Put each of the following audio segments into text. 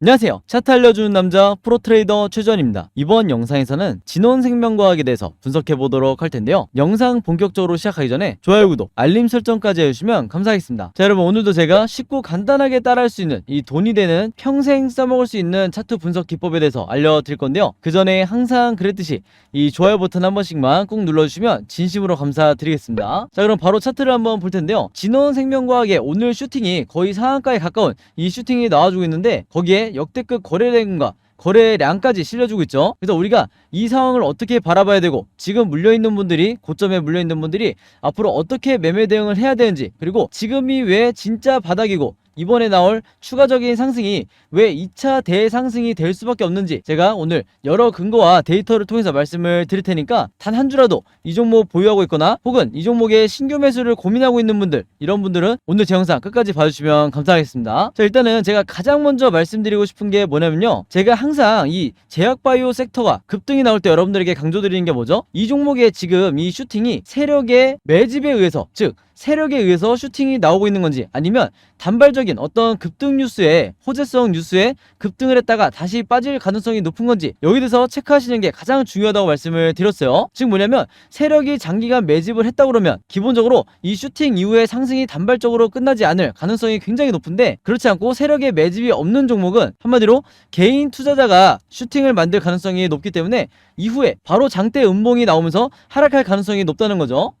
안녕하세요. 차트 알려주는 남자 프로트레이더 최전입니다. 이번 영상에서는 진원생명과학에 대해서 분석해보도록 할 텐데요. 영상 본격적으로 시작하기 전에 좋아요, 구독, 알림 설정까지 해주시면 감사하겠습니다. 자, 여러분, 오늘도 제가 쉽고 간단하게 따라할 수 있는 이 돈이 되는 평생 써먹을 수 있는 차트 분석 기법에 대해서 알려드릴 건데요. 그 전에 항상 그랬듯이 이 좋아요 버튼 한 번씩만 꾹 눌러주시면 진심으로 감사드리겠습니다. 자, 그럼 바로 차트를 한번 볼 텐데요. 진원생명과학의 오늘 슈팅이 거의 상한가에 가까운 이 슈팅이 나와주고 있는데, 거기에 역대급 거래량과 거래량까지 실려주고 있죠. 그래서 우리가 이 상황을 어떻게 바라봐야 되고, 지금 물려있는 분들이, 고점에 물려있는 분들이 앞으로 어떻게 매매 대응을 해야 되는지, 그리고 지금이 왜 진짜 바닥이고 이번에 나올 추가적인 상승이 왜 2차 대상승이 될 수밖에 없는지 제가 오늘 여러 근거와 데이터를 통해서 말씀을 드릴 테니까 단 한 주라도 이 종목 보유하고 있거나 혹은 이 종목의 신규 매수를 고민하고 있는 분들, 이런 분들은 오늘 제 영상 끝까지 봐주시면 감사하겠습니다. 자, 일단은 제가 가장 먼저 말씀드리고 싶은 게 뭐냐면요, 제가 항상 이 제약바이오 섹터가 급등이 나올 때 여러분들에게 강조드리는 게 뭐죠? 이 종목의 지금 이 슈팅이 세력의 매집에 의해서, 즉 세력에 의해서 슈팅이 나오고 있는 건지, 아니면 단발적인 어떤 급등 뉴스에, 호재성 뉴스에 급등을 했다가 다시 빠질 가능성이 높은 건지, 여기 대해서 체크하시는 게 가장 중요하다고 말씀을 드렸어요. 즉 뭐냐면, 세력이 장기간 매집을 했다 그러면 기본적으로 이 슈팅 이후에 상승이 단발적으로 끝나지 않을 가능성이 굉장히 높은데, 그렇지 않고 세력의 매집이 없는 종목은 한마디로 개인 투자자가 슈팅을 만들 가능성이 높기 때문에 이후에 바로 장대 음봉이 나오면서 하락할 가능성이 높다는 거죠.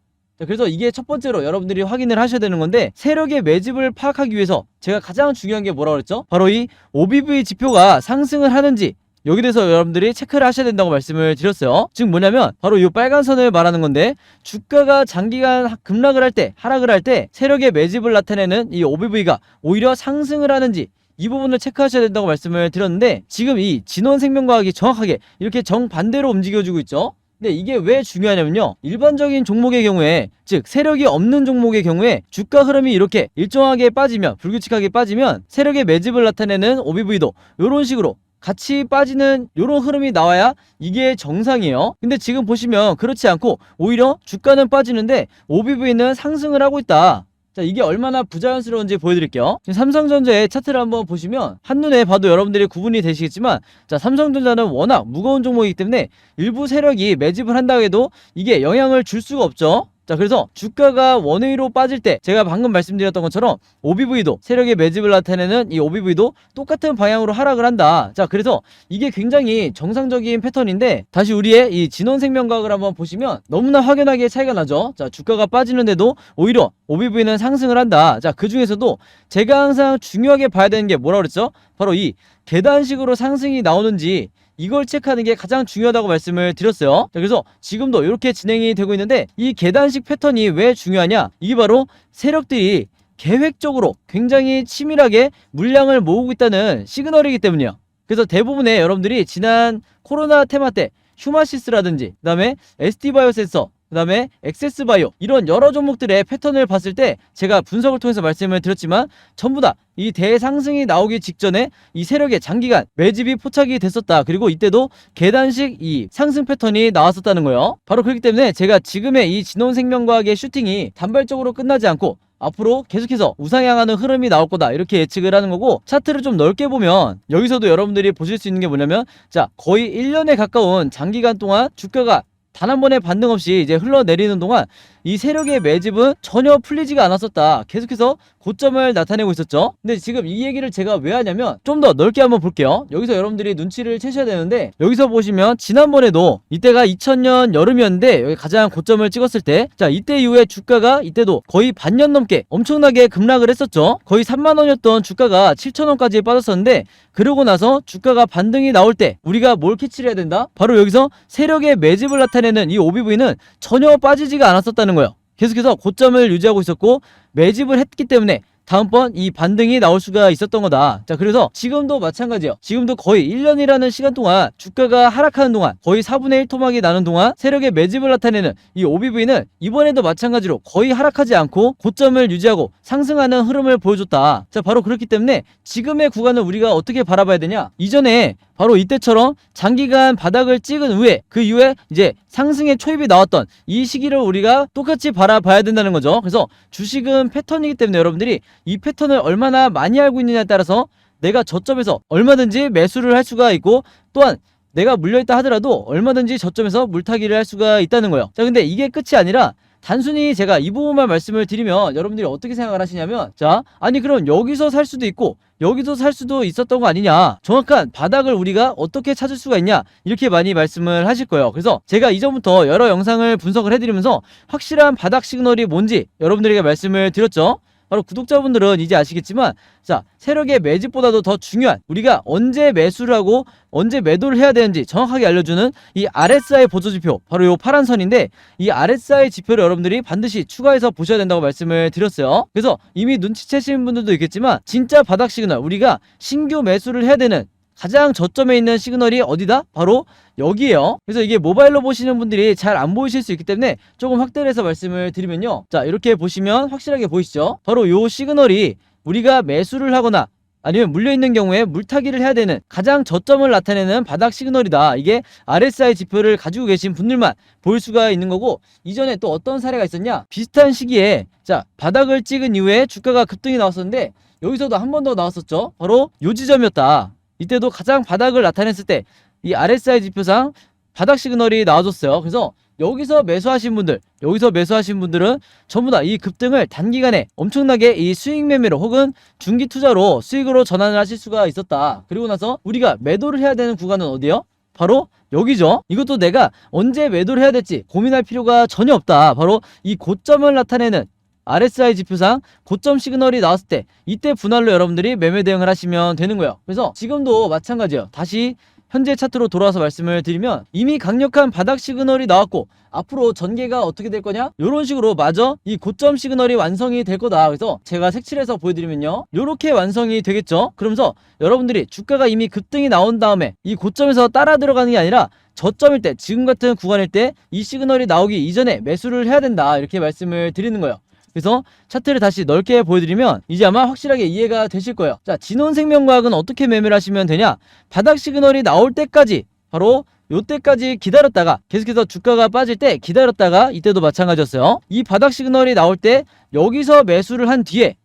그래서 이게 첫 번째로 여러분들이 확인을 하셔야 되는 건데, 세력의 매집을 파악하기 위해서 제가 가장 중요한 게 뭐라고 그랬죠? 바로 이 OBV 지표가 상승을 하는지, 여기 대해서 여러분들이 체크를 하셔야 된다고 말씀을 드렸어요. 즉 뭐냐면 바로 이 빨간 선을 말하는 건데, 주가가 장기간 급락을 할 때, 하락을 할 때 세력의 매집을 나타내는 이 OBV가 오히려 상승을 하는지, 이 부분을 체크하셔야 된다고 말씀을 드렸는데, 지금 이 진원생명과학이 정확하게 이렇게 정반대로 움직여주고 있죠. 근데 이게 왜 중요하냐면요, 일반적인 종목의 경우에, 즉 세력이 없는 종목의 경우에 주가 흐름이 이렇게 일정하게 빠지면, 불규칙하게 빠지면 세력의 매집을 나타내는 OBV도 이런 식으로 같이 빠지는 이런 흐름이 나와야 이게 정상이에요. 근데 지금 보시면 그렇지 않고 오히려 주가는 빠지는데 OBV는 상승을 하고 있다. 자, 이게 얼마나 부자연스러운지 보여드릴게요. 지금 삼성전자의 차트를 한번 보시면 한눈에 봐도 여러분들이 구분이 되시겠지만, 자, 삼성전자는 워낙 무거운 종목이기 때문에 일부 세력이 매집을 한다고 해도 이게 영향을 줄 수가 없죠. 자, 그래서 주가가 원웨이로 빠질 때 제가 방금 말씀드렸던 것처럼 OBV도, 세력의 매집을 나타내는 이 OBV도 똑같은 방향으로 하락을 한다. 자, 그래서 이게 굉장히 정상적인 패턴인데, 다시 우리의 이 진원생명과학을 한번 보시면 너무나 확연하게 차이가 나죠. 자, 주가가 빠지는데도 오히려 OBV는 상승을 한다. 자, 그 중에서도 제가 항상 중요하게 봐야 되는 게 뭐라고 그랬죠? 바로 이 계단식으로 상승이 나오는지, 이걸 체크하는 게 가장 중요하다고 말씀을 드렸어요. 자, 그래서 지금도 이렇게 진행이 되고 있는데, 이 계단식 패턴이 왜 중요하냐? 이게 바로 세력들이 계획적으로 굉장히 치밀하게 물량을 모으고 있다는 시그널이기 때문이에요. 그래서 대부분의 여러분들이 지난 코로나 테마 때 휴마시스라든지, 그 다음에 ST바이오 센서, 그 다음에 액세스바이오, 이런 여러 종목들의 패턴을 봤을 때 제가 분석을 통해서 말씀을 드렸지만, 전부 다 이 대상승이 나오기 직전에 이 세력의 장기간 매집이 포착이 됐었다. 그리고 이때도 계단식 이 상승 패턴이 나왔었다는 거예요. 바로 그렇기 때문에 제가 지금의 이 진원생명과학의 슈팅이 단발적으로 끝나지 않고 앞으로 계속해서 우상향하는 흐름이 나올 거다, 이렇게 예측을 하는 거고, 차트를 좀 넓게 보면 여기서도 여러분들이 보실 수 있는 게 뭐냐면, 자, 거의 1년에 가까운 장기간 동안 주가가 단 한 번의 반등 없이 이제 흘러내리는 동안 이 세력의 매집은 전혀 풀리지가 않았었다. 계속해서 고점을 나타내고 있었죠. 근데 지금 이 얘기를 제가 왜 하냐면, 좀 더 넓게 한번 볼게요. 여기서 여러분들이 눈치를 채셔야 되는데, 여기서 보시면 지난번에도 이때가 2000년 여름이었는데 여기 가장 고점을 찍었을 때, 자, 이때 이후에 주가가 이때도 거의 반년 넘게 엄청나게 급락을 했었죠. 거의 3만원이었던 주가가 7천원까지 빠졌었는데, 그러고 나서 주가가 반등이 나올 때 우리가 뭘 캐치를 해야 된다? 바로 여기서 세력의 매집을 나타내는 이 OBV는 전혀 빠지지가 않았었다는 거예요. 계속해서 고점을 유지하고 있었고 매집을 했기 때문에 다음번 이 반등이 나올 수가 있었던 거다. 자, 그래서 지금도 마찬가지예요. 지금도 거의 1년이라는 시간 동안 주가가 하락하는 동안, 거의 4분의 1 토막이 나는 동안 세력의 매집을 나타내는 이 OBV는 이번에도 마찬가지로 거의 하락하지 않고 고점을 유지하고 상승하는 흐름을 보여줬다. 자, 바로 그렇기 때문에 지금의 구간을 우리가 어떻게 바라봐야 되냐? 이전에 바로 이때처럼 장기간 바닥을 찍은 후에, 그 이후에 이제 상승의 초입이 나왔던 이 시기를 우리가 똑같이 바라봐야 된다는 거죠. 그래서 주식은 패턴이기 때문에 여러분들이 이 패턴을 얼마나 많이 알고 있느냐에 따라서 내가 저점에서 얼마든지 매수를 할 수가 있고, 또한 내가 물려있다 하더라도 얼마든지 저점에서 물타기를 할 수가 있다는 거예요. 자, 근데 이게 끝이 아니라 단순히 제가 이 부분만 말씀을 드리면 여러분들이 어떻게 생각을 하시냐면, 자, 아니 그럼 여기서 살 수도 있고 여기서 살 수도 있었던 거 아니냐, 정확한 바닥을 우리가 어떻게 찾을 수가 있냐, 이렇게 많이 말씀을 하실 거예요. 그래서 제가 이전부터 여러 영상을 분석을 해드리면서 확실한 바닥 시그널이 뭔지 여러분들에게 말씀을 드렸죠. 바로 구독자분들은 이제 아시겠지만, 자, 세력의 매집보다도 더 중요한, 우리가 언제 매수를 하고 언제 매도를 해야 되는지 정확하게 알려주는 이 RSI 보조지표, 바로 요 파란 선인데, 이 RSI 지표를 여러분들이 반드시 추가해서 보셔야 된다고 말씀을 드렸어요. 그래서 이미 눈치채시는 분들도 있겠지만, 진짜 바닥 시그널, 우리가 신규 매수를 해야 되는 가장 저점에 있는 시그널이 어디다? 바로 여기에요. 그래서 이게 모바일로 보시는 분들이 잘 안 보이실 수 있기 때문에 조금 확대를 해서 말씀을 드리면요, 자, 이렇게 보시면 확실하게 보이시죠? 바로 요 시그널이 우리가 매수를 하거나 아니면 물려있는 경우에 물타기를 해야 되는 가장 저점을 나타내는 바닥 시그널이다. 이게 RSI 지표를 가지고 계신 분들만 볼 수가 있는 거고, 이전에 또 어떤 사례가 있었냐, 비슷한 시기에 자, 바닥을 찍은 이후에 주가가 급등이 나왔었는데 여기서도 한 번 더 나왔었죠. 바로 요 지점이었다. 이때도 가장 바닥을 나타냈을 때 이 RSI 지표상 바닥 시그널이 나와줬어요. 그래서 여기서 매수하신 분들은 전부 다 이 급등을 단기간에 엄청나게 이 수익 매매로 혹은 중기 투자로 수익으로 전환을 하실 수가 있었다. 그리고 나서 우리가 매도를 해야 되는 구간은 어디요? 바로 여기죠. 이것도 내가 언제 매도를 해야 될지 고민할 필요가 전혀 없다. 바로 이 고점을 나타내는 RSI 지표상 고점 시그널이 나왔을 때, 이때 분할로 여러분들이 매매 대응을 하시면 되는 거예요. 그래서 지금도 마찬가지예요. 다시 현재 차트로 돌아와서 말씀을 드리면, 이미 강력한 바닥 시그널이 나왔고 앞으로 전개가 어떻게 될 거냐, 이런 식으로 마저 이 고점 시그널이 완성이 될 거다. 그래서 제가 색칠해서 보여드리면요, 이렇게 완성이 되겠죠. 그러면서 여러분들이 주가가 이미 급등이 나온 다음에 이 고점에서 따라 들어가는 게 아니라 저점일 때, 지금 같은 구간일 때 이 시그널이 나오기 이전에 매수를 해야 된다, 이렇게 말씀을 드리는 거예요. 그래서 차트를 다시 넓게 보여드리면 이제 아마 확실하게 이해가 되실 거예요. 자, 진원생명과학은 어떻게 매매를 하시면 되냐, 바닥 시그널이 나올 때까지, 바로 요때까지 기다렸다가 계속해서 주가가 빠질 때 기다렸다가, 이때도 마찬가지였어요. 이 바닥 시그널이 나올 때 여기서 매수를 한 뒤에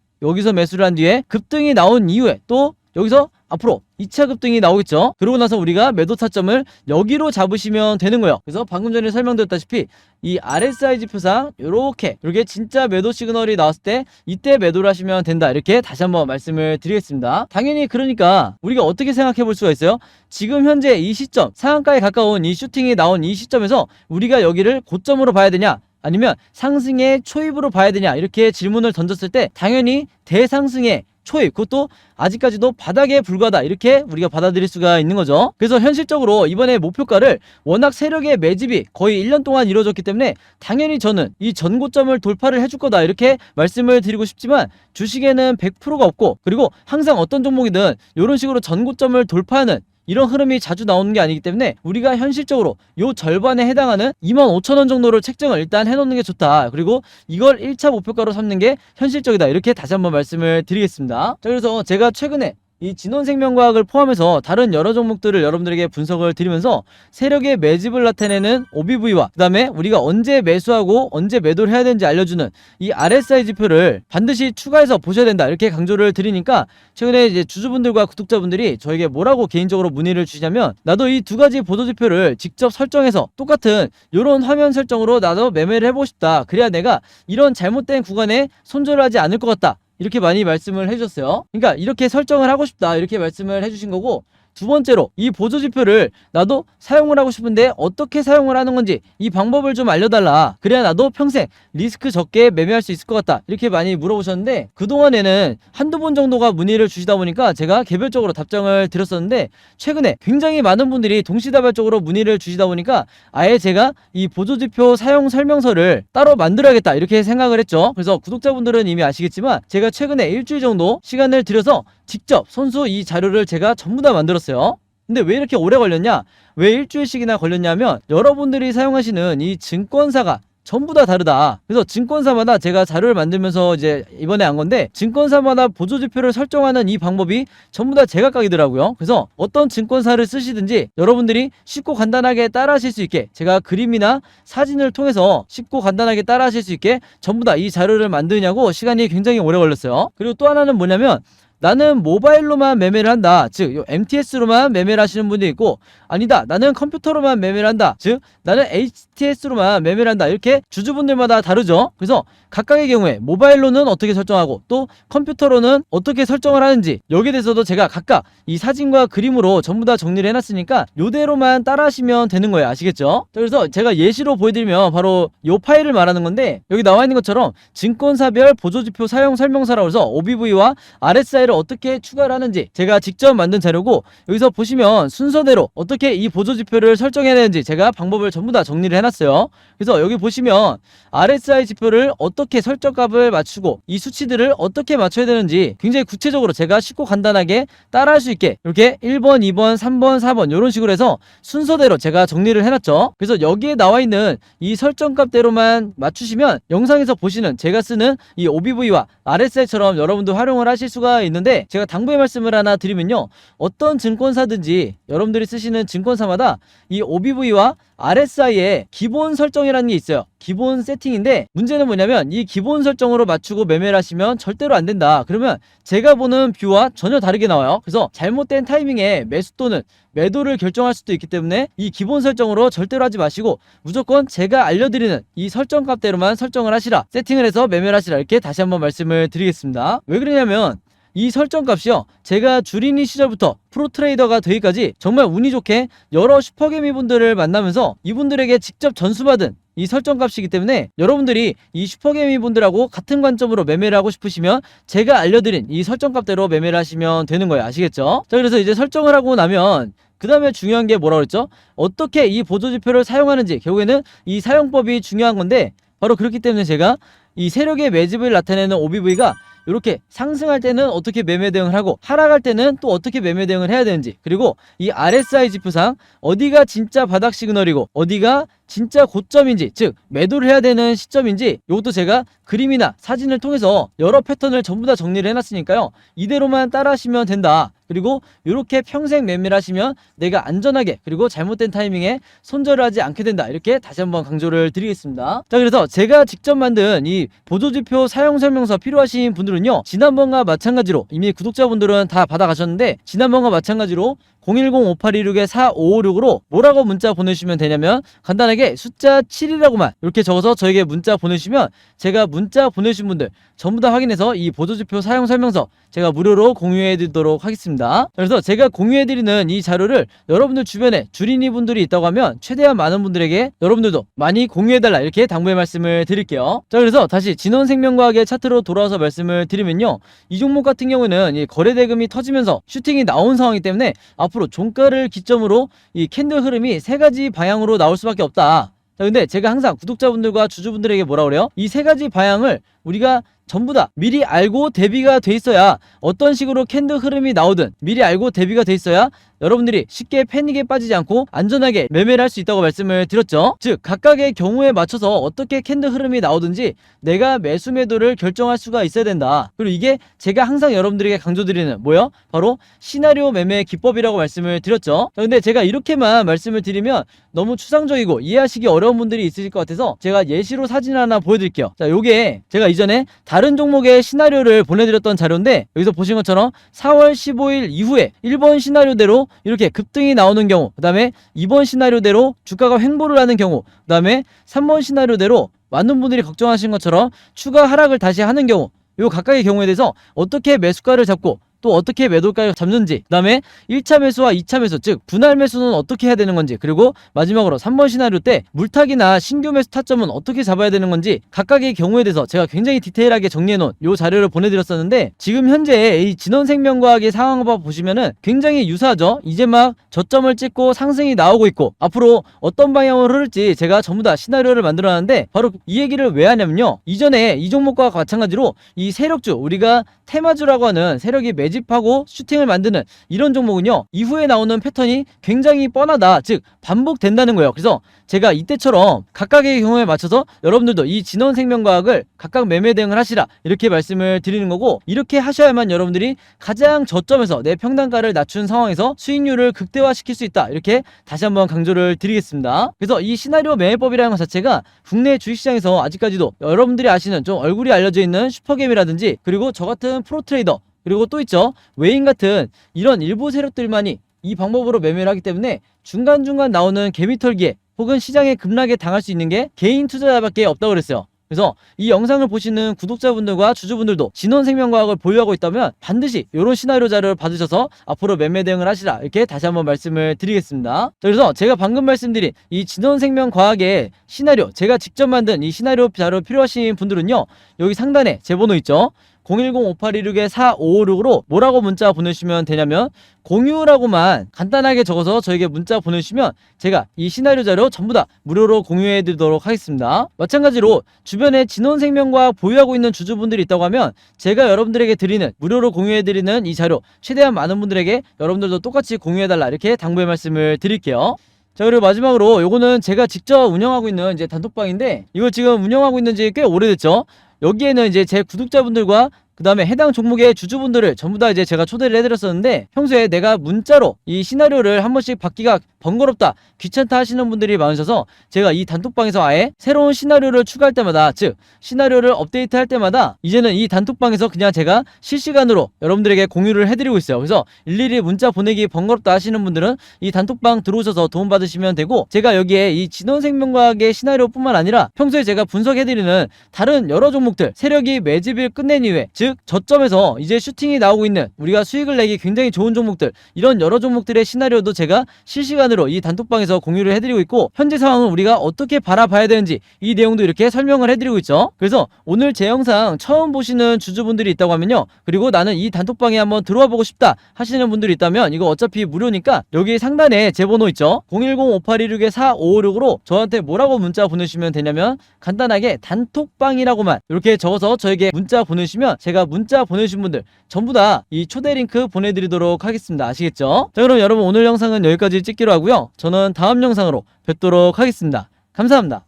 급등이 나온 이후에 또 여기서 앞으로 2차 급등이 나오겠죠. 그러고 나서 우리가 매도 타점을 여기로 잡으시면 되는 거예요. 그래서 방금 전에 설명드렸다시피 이 RSI 지표상 이렇게 진짜 매도 시그널이 나왔을 때 이때 매도를 하시면 된다, 이렇게 다시 한번 말씀을 드리겠습니다. 당연히 그러니까 우리가 어떻게 생각해 볼 수가 있어요? 지금 현재 이 시점, 상한가에 가까운 이 슈팅이 나온 이 시점에서 우리가 여기를 고점으로 봐야 되냐, 아니면 상승의 초입으로 봐야 되냐, 이렇게 질문을 던졌을 때 당연히 대상승의 초입, 그것도 아직까지도 바닥에 불과하다, 이렇게 우리가 받아들일 수가 있는 거죠. 그래서 현실적으로 이번에 목표가를 워낙 세력의 매집이 거의 1년 동안 이루어졌기 때문에 당연히 저는 이 전고점을 돌파를 해줄 거다, 이렇게 말씀을 드리고 싶지만, 주식에는 100%가 없고, 그리고 항상 어떤 종목이든 이런 식으로 전고점을 돌파하는 이런 흐름이 자주 나오는 게 아니기 때문에 우리가 현실적으로 요 절반에 해당하는 25,000원 정도를 책정을 일단 해놓는 게 좋다. 그리고 이걸 1차 목표가로 삼는 게 현실적이다, 이렇게 다시 한번 말씀을 드리겠습니다. 자, 그래서 제가 최근에 이 진원생명과학을 포함해서 다른 여러 종목들을 여러분들에게 분석을 드리면서 세력의 매집을 나타내는 OBV와 그 다음에 우리가 언제 매수하고 언제 매도를 해야 되는지 알려주는 이 RSI 지표를 반드시 추가해서 보셔야 된다, 이렇게 강조를 드리니까 최근에 이제 주주분들과 구독자분들이 저에게 뭐라고 개인적으로 문의를 주시냐면, 나도 이 두 가지 보도지표를 직접 설정해서 똑같은 이런 화면 설정으로 나도 매매를 해보고 싶다, 그래야 내가 이런 잘못된 구간에 손절을 하지 않을 것 같다, 이렇게 많이 말씀을 해주셨어요. 그러니까 이렇게 설정을 하고 싶다, 이렇게 말씀을 해주신 거고, 두 번째로 이 보조지표를 나도 사용을 하고 싶은데 어떻게 사용을 하는 건지 이 방법을 좀 알려달라, 그래야 나도 평생 리스크 적게 매매할 수 있을 것 같다, 이렇게 많이 물어보셨는데, 그동안에는 한두 번 정도가 문의를 주시다 보니까 제가 개별적으로 답장을 드렸었는데, 최근에 굉장히 많은 분들이 동시다발적으로 문의를 주시다 보니까 아예 제가 이 보조지표 사용 설명서를 따로 만들어야겠다, 이렇게 생각을 했죠. 그래서 구독자분들은 이미 아시겠지만 제가 최근에 일주일 정도 시간을 들여서 직접 손수 이 자료를 제가 전부 다 만들었어요. 근데 왜 이렇게 오래 걸렸냐, 왜 일주일씩이나 걸렸냐면, 여러분들이 사용하시는 이 증권사가 전부 다 다르다. 그래서 증권사마다 제가 자료를 만들면서 이제 이번에 한 건데, 증권사마다 보조지표를 설정하는 이 방법이 전부 다 제각각이더라고요. 그래서 어떤 증권사를 쓰시든지 여러분들이 쉽고 간단하게 따라 하실 수 있게 제가 그림이나 사진을 통해서 쉽고 간단하게 따라 하실 수 있게 전부 다 이 자료를 만드냐고 시간이 굉장히 오래 걸렸어요. 그리고 또 하나는 뭐냐면, 나는 모바일로만 매매를 한다. 즉 MTS로만 매매를 하시는 분도 있고, 아니다, 나는 컴퓨터로만 매매를 한다. 즉 나는 HTS로만 매매를 한다. 이렇게 주주분들마다 다르죠. 그래서 각각의 경우에 모바일로는 어떻게 설정하고 또 컴퓨터로는 어떻게 설정을 하는지, 여기에 대해서도 제가 각각 이 사진과 그림으로 전부 다 정리를 해놨으니까 요대로만 따라 하시면 되는 거예요. 아시겠죠? 그래서 제가 예시로 보여드리면 바로 요 파일을 말하는 건데, 여기 나와 있는 것처럼 증권사별 보조지표 사용 설명서라고 해서 OBV와 RSI를 어떻게 추가를 하는지 제가 직접 만든 자료고, 여기서 보시면 순서대로 어떻게 이 보조지표를 설정해야 되는지 제가 방법을 전부 다 정리를 해놨어요. 그래서 여기 보시면 RSI 지표를 어떻게 설정값을 맞추고 이 수치들을 어떻게 맞춰야 되는지 굉장히 구체적으로 제가 쉽고 간단하게 따라할 수 있게 이렇게 1번, 2번, 3번, 4번 이런 식으로 해서 순서대로 제가 정리를 해놨죠. 그래서 여기에 나와 있는 이 설정값대로만 맞추시면 영상에서 보시는 제가 쓰는 이 OBV와 RSI처럼 여러분도 활용을 하실 수가 있는데, 제가 당부의 말씀을 하나 드리면요, 어떤 증권사든지 여러분들이 쓰시는 증권사마다 이 OBV와 RSI의 기본 설정이라는 게 있어요. 기본 세팅인데, 문제는 뭐냐면 이 기본 설정으로 맞추고 매매를 하시면 절대로 안 된다. 그러면 제가 보는 뷰와 전혀 다르게 나와요. 그래서 잘못된 타이밍에 매수 또는 매도를 결정할 수도 있기 때문에 이 기본 설정으로 절대로 하지 마시고 무조건 제가 알려드리는 이 설정값대로만 설정을 하시라, 세팅을 해서 매매를 하시라, 이렇게 다시 한번 말씀을 드리겠습니다. 왜 그러냐면 이 설정값이요, 제가 주린이 시절부터 프로트레이더가 되기까지 정말 운이 좋게 여러 슈퍼개미 분들을 만나면서 이분들에게 직접 전수받은 이 설정값이기 때문에, 여러분들이 이 슈퍼개미 분들하고 같은 관점으로 매매를 하고 싶으시면 제가 알려드린 이 설정값대로 매매를 하시면 되는 거예요. 아시겠죠? 자, 그래서 이제 설정을 하고 나면 그 다음에 중요한 게 뭐라고 그랬죠? 어떻게 이 보조지표를 사용하는지, 결국에는 이 사용법이 중요한 건데, 바로 그렇기 때문에 제가 이 세력의 매집을 나타내는 OBV가 이렇게 상승할 때는 어떻게 매매 대응을 하고 하락할 때는 또 어떻게 매매 대응을 해야 되는지, 그리고 이 RSI 지표상 어디가 진짜 바닥 시그널이고 어디가 진짜 고점인지, 즉 매도를 해야 되는 시점인지, 이것도 제가 그림이나 사진을 통해서 여러 패턴을 전부 다 정리를 해놨으니까요, 이대로만 따라 하시면 된다. 그리고 이렇게 평생 매매를 하시면 내가 안전하게 그리고 잘못된 타이밍에 손절을 하지 않게 된다, 이렇게 다시 한번 강조를 드리겠습니다. 자, 그래서 제가 직접 만든 이 보조지표 사용 설명서 필요하신 분들은요, 지난번과 마찬가지로 이미 구독자분들은 다 받아가셨는데, 지난번과 마찬가지로 010-5826-4556으로 뭐라고 문자 보내주시면 되냐면, 간단하게 숫자 7이라고만 이렇게 적어서 저에게 문자 보내주시면 제가 문자 보내주신 분들 전부 다 확인해서 이 보조지표 사용 설명서 제가 무료로 공유해 드리도록 하겠습니다. 그래서 제가 공유해 드리는 이 자료를 여러분들 주변에 주린이 분들이 있다고 하면 최대한 많은 분들에게 여러분들도 많이 공유해 달라, 이렇게 당부의 말씀을 드릴게요. 자, 그래서 다시 진원생명과학의 차트로 돌아와서 말씀을 드리면요, 이 종목 같은 경우는 이 거래대금이 터지면서 슈팅이 나온 상황이기 때문에 앞으로 종가를 기점으로 이 캔들 흐름이 세 가지 방향으로 나올 수밖에 없다. 자, 근데 제가 항상 구독자분들과 주주분들에게 뭐라 그래요? 이 세 가지 방향을 우리가 전부 다 미리 알고 대비가 돼 있어야, 어떤 식으로 캔들 흐름이 나오든 미리 알고 대비가 돼 있어야 여러분들이 쉽게 패닉에 빠지지 않고 안전하게 매매를 할 수 있다고 말씀을 드렸죠. 즉 각각의 경우에 맞춰서 어떻게 캔들 흐름이 나오든지 내가 매수 매도를 결정할 수가 있어야 된다. 그리고 이게 제가 항상 여러분들에게 강조드리는 뭐요? 바로 시나리오 매매 기법이라고 말씀을 드렸죠. 근데 제가 이렇게만 말씀을 드리면 너무 추상적이고 이해하시기 어려운 분들이 있으실 것 같아서 제가 예시로 사진 하나 보여드릴게요. 자, 요게 제가 이전에 다른 종목의 시나리오를 보내드렸던 자료인데, 여기서 보신 것처럼 4월 15일 이후에 1번 시나리오대로 이렇게 급등이 나오는 경우, 그 다음에 2번 시나리오대로 주가가 횡보를 하는 경우, 그 다음에 3번 시나리오대로 많은 분들이 걱정하신 것처럼 추가 하락을 다시 하는 경우, 요 각각의 경우에 대해서 어떻게 매수가를 잡고 또 어떻게 매도가를 잡는지, 그 다음에 1차 매수와 2차 매수, 즉 분할 매수는 어떻게 해야 되는 건지, 그리고 마지막으로 3번 시나리오 때 물타기나 신규 매수 타점은 어떻게 잡아야 되는 건지 각각의 경우에 대해서 제가 굉장히 디테일하게 정리해놓은 요 자료를 보내드렸었는데, 지금 현재 이 진원생명과학의 상황을 보시면은 굉장히 유사하죠. 이제 막 저점을 찍고 상승이 나오고 있고 앞으로 어떤 방향으로 흐를지 제가 전부 다 시나리오를 만들어놨는데, 바로 이 얘기를 왜 하냐면요, 이전에 이 종목과 마찬가지로 이 세력주, 우리가 테마주라고 하는 세력이 매집하고 슈팅을 만드는 이런 종목은요, 이후에 나오는 패턴이 굉장히 뻔하다, 즉 반복된다는 거예요. 그래서 제가 이때처럼 각각의 경우에 맞춰서 여러분들도 이 진원생명과학을 각각 매매 대응을 하시라, 이렇게 말씀을 드리는 거고, 이렇게 하셔야만 여러분들이 가장 저점에서 내 평단가를 낮춘 상황에서 수익률을 극대화시킬 수 있다, 이렇게 다시 한번 강조를 드리겠습니다. 그래서 이 시나리오 매매법이라는 것 자체가 국내 주식시장에서 아직까지도 여러분들이 아시는 좀 얼굴이 알려져 있는 슈퍼게임이라든지, 그리고 저 같은 프로트레이더, 그리고 또 있죠. 외인 같은 이런 일부 세력들만이 이 방법으로 매매를 하기 때문에 중간중간 나오는 개미털기에 혹은 시장에 급락에 당할 수 있는 게 개인 투자자밖에 없다고 그랬어요. 그래서 이 영상을 보시는 구독자분들과 주주분들도 진원생명과학을 보유하고 있다면 반드시 이런 시나리오 자료를 받으셔서 앞으로 매매 대응을 하시라, 이렇게 다시 한번 말씀을 드리겠습니다. 자, 그래서 제가 방금 말씀드린 이 진원생명과학의 시나리오, 제가 직접 만든 이 시나리오 자료 필요하신 분들은요, 여기 상단에 제 번호 있죠. 010-5816-4556으로 뭐라고 문자 보내주시면 되냐면 공유라고만 간단하게 적어서 저에게 문자 보내주시면 제가 이 시나리오 자료 전부 다 무료로 공유해 드리도록 하겠습니다. 마찬가지로 주변에 진원생명과학 보유하고 있는 주주분들이 있다고 하면 제가 여러분들에게 드리는, 무료로 공유해 드리는 이 자료 최대한 많은 분들에게 여러분들도 똑같이 공유해 달라, 이렇게 당부의 말씀을 드릴게요. 자, 그리고 마지막으로 요거는 제가 직접 운영하고 있는 이제 단톡방인데, 이걸 지금 운영하고 있는 지 꽤 오래됐죠. 여기에는 이제 제 구독자분들과 그 다음에 해당 종목의 주주분들을 전부 다 이제 제가 초대를 해드렸었는데, 평소에 내가 문자로 이 시나리오를 한 번씩 받기가 번거롭다, 귀찮다 하시는 분들이 많으셔서 제가 이 단톡방에서 아예 새로운 시나리오를 추가할 때마다, 즉 시나리오를 업데이트할 때마다 이제는 이 단톡방에서 그냥 제가 실시간으로 여러분들에게 공유를 해드리고 있어요. 그래서 일일이 문자 보내기 번거롭다 하시는 분들은 이 단톡방 들어오셔서 도움받으시면 되고, 제가 여기에 이 진원생명과학의 시나리오 뿐만 아니라 평소에 제가 분석해드리는 다른 여러 종목들, 세력이 매집을 끝낸 이후에, 즉 저점에서 이제 슈팅이 나오고 있는, 우리가 수익을 내기 굉장히 좋은 종목들, 이런 여러 종목들의 시나리오도 제가 실시간으로 이 단톡방에서 공유를 해드리고 있고, 현재 상황은 우리가 어떻게 바라봐야 되는지 이 내용도 이렇게 설명을 해드리고 있죠. 그래서 오늘 제 영상 처음 보시는 주주분들이 있다고 하면요, 그리고 나는 이 단톡방에 한번 들어와 보고 싶다 하시는 분들이 있다면 이거 어차피 무료니까 여기 상단에 제 번호 있죠. 010-5816-4556으로 저한테 뭐라고 문자 보내주시면 되냐면 간단하게 단톡방이라고만 이렇게 적어서 저에게 문자 보내주시면 제가 문자 보내주신 분들 전부 다 이 초대 링크 보내드리도록 하겠습니다. 아시겠죠? 자, 그럼 여러분 오늘 영상은 여기까지 찍기로 하고요. 저는 다음 영상으로 뵙도록 하겠습니다. 감사합니다.